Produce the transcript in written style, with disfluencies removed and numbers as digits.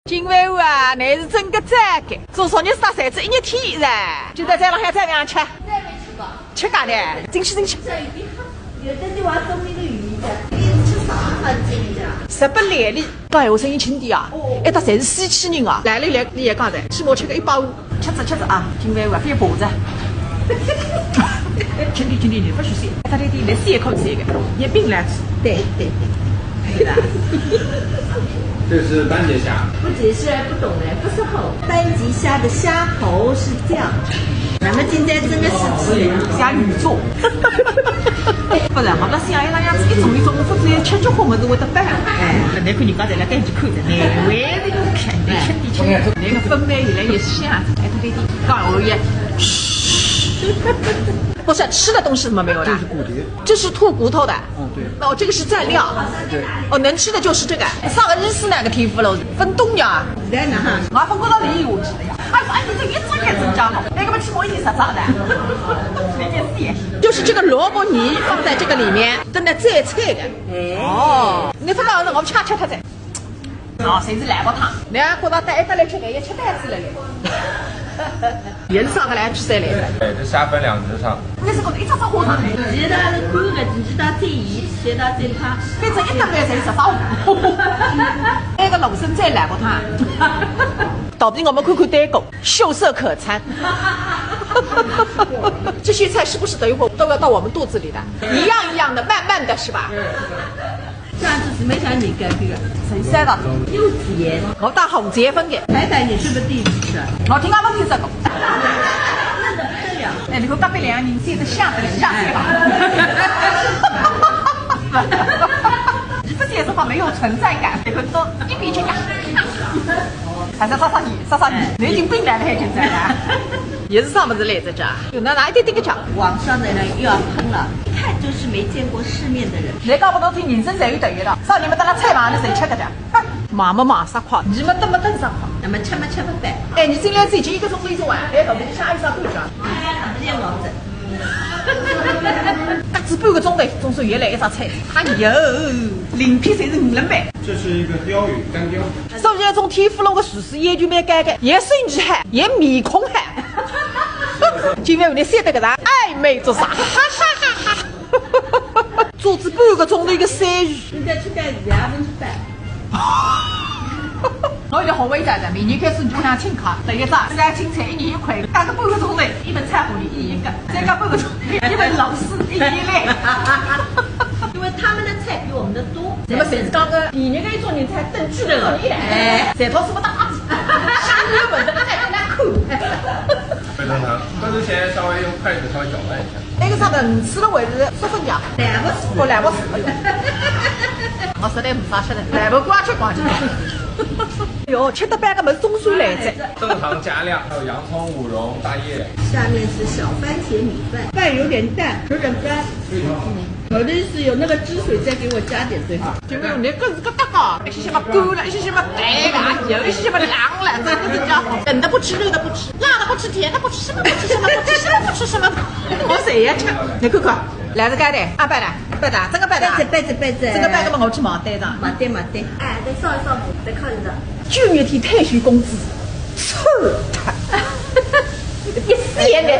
今晚啊，乃是真个赞个，做少年杀三子一日天噻。就在浪向再样吃，再没吃过。吃干的，进去进去。有的地方种那个鱼的，你吃啥很精的？18来里，讲闲话声音轻点啊！一搭侪是死气人啊！来，你也讲的，起码吃个150，吃着啊！今晚非要爬着。轻点，你不许睡。他那天来3口这个，一并来吃。对。对的。这是斑节虾，不解释不懂哎，不是吼，斑节虾的虾头是这样。咱们今天真的是吃虾鱼做。不是，我们想一那样子一种，我否则吃菊花么子会得办。哎，那看人家在那赶紧看着，难为这个看，吃点，那个粉麦越来越香。哎，他这里刚我也，不是吃的东西怎么没有了？这是骨碟，这是兔骨头的。对。哦，这个是蘸料。对。哦，能吃的就是这个。上个日式那个天妇罗分冬呀。在哪哈？我分过到里有去的呀。哎，你这越做越增加了，那个么吃我已经10张的。就是这个萝卜泥放在这个里面，真的再菜的。哦，你不讲是我们吃它噻。哦，谁是烂煲汤？你看，觉得带一得来吃饭，也吃单子了嘞。也是上个来吃3来的。对，这虾分2只上。你是觉得一张火汤？其他是干的，其他最盐，其他最怕。反正一得来才13碗。那个龙参再烂煲汤。倒闭我们看看单狗，秀色可餐。这些菜是不是等一会儿都要到我们肚子里的？一样一样的，慢慢的是吧？上次是没想你干这个，谁塞的？柚子盐，我打红结分的。太太，你是不是第一次吃？我听俺们听这个。那的不得了。哎，你看隔壁2个人现在像的像谁吧？你这些说话没有存在感，你们都一比一讲。还是杀你，你已经病来了还就这样。也是啥么子来着？这有拿一点点个讲。网上的人又要喷了，一看就是没见过世面的人。你讲不懂听，人生才有得的。上你们在那菜房里谁吃个的？忙啥快？你们等么等啥快？那么吃不饱。哎，你进来之前1个钟头一做完，哎，到底下有啥感觉？不要老子。只半个钟头，总算原来一张菜。哎呦，鳞片才是5人倍。这是一个鲷鱼，干鲷。首先从天妇罗的厨师研究蛮干的，也生意汉，也面孔汉。今晚你写得个啥？暧昧做啥？做只半个钟头一个鳝鱼。你再去干2分之半。我有点好伟大的，明年开始你就想请客，第一张3青菜1人1块，干个半个钟头，1份菜壶里1人1个，再干半个钟头，1份老师1人1类。因为他们的菜比我们的多。那么谁是讲个第2个一桌人才等住了你来，这套什么大子？下面问的菜跟他抠。非常长，喝之前稍微用筷子稍微搅拌一下。那个啥的，你吃了为是说分家2个4。哦，2个4。我实在没啥吃的，2个光吃光吃。哟，吃得半个门中酸来着。正常加量，还有洋葱、五蓉、大叶。下面是小番茄米饭，饭有点淡，有点干。我的意思有那个汁水，再给我加点最好。就没有那个是个大个，一些什么狗了，一些什么白了，有一些什么狼了，这个比较好。冷的不吃，热的不吃，辣的不吃，甜的不吃，什么不吃什么不吃，什么不吃什么。我谁呀吃？你看看，来着干的，2百的，100的，这个100的。背着。这个100个嘛，我去毛单上。毛单。哎，再烧一烧，再烤一烧。9月天退休工资，臭他！一死也来。